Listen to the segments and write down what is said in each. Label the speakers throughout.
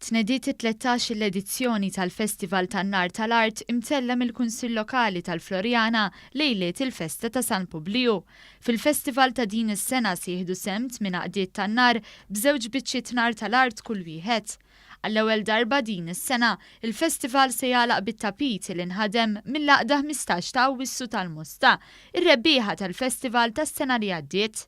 Speaker 1: Tnediet it-tlettax-il edizzjoni tal-Festival tan-Nhar tal-art imtella mill-Kunsill Lokali tal-Florjana lejliet il-festa ta' San Publiju. Fil-festival ta' din is-sena se jieħdu sehem tmien għaqdiet tan-nar b'żewġ biċċiet nar tal-art kull wieħed. Għall-ewwel darba din is-sena, il-festival se jagħlaq bit-tapit li nħadem mill-għaqda 15 ta' Awwissu tal-Musta, ir-rebbieħa tal-festival tas-sena li għaddiet.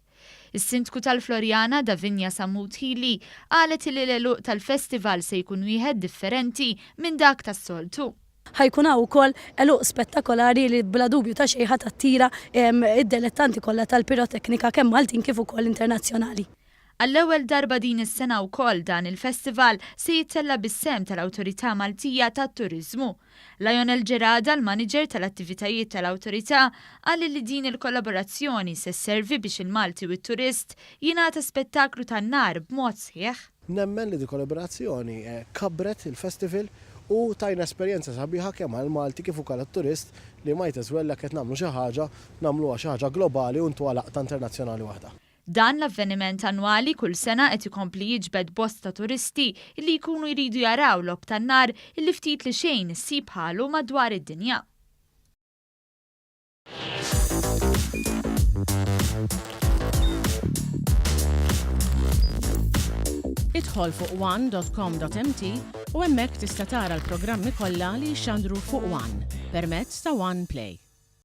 Speaker 1: Is-Sindku tal-Florjana Davinja Sammuthili qalet li l-għeluq tal-festival se jkun wieħed differenti minn dak tas-soltu.
Speaker 2: Ħajkun hawn ukoll għeluq spettakolari li bla dubju ta' xejn ħadd attira id-dilettanti kollha tal-piroteknika kemm Maltin kif ukoll internazzjonali.
Speaker 1: Għall-ewwel darba din is-sena wkoll dan il-festival se jittella bis-sehem tal-Awtorità Maltija tat-Turiżmu. Lionel Ġerada, l-manager tal-attivitajiet tal-Awtorità, qal li din il-kollaborazzjoni se sservi biex il-Malti u t-turist jingħata spettaklu tan-nar b'mod sħiħ.
Speaker 3: Nemmen li di kollaborazzjoni kabbret il-festival u tajna esperjenza sabiħa kemm għall-Malti kif ukoll għat-turist li ma jtiswella qed nagħmlu xi ħaġa nagħmluha xi ħaġa globali u ntwa laqta internazzjonali waħda.
Speaker 1: Dan l-avveniment annwali kull sena qed ikompli jiġbed bosta turisti li jkunu jridu jaraw l-logħob tan-nar illi ftit li xejn issib ħalu madwar id-dinja.
Speaker 4: Idħol fuq one.com.mt u hemmhekk tista' tara l-programmi kollha li jxandru fuq One permezz ta' One Play.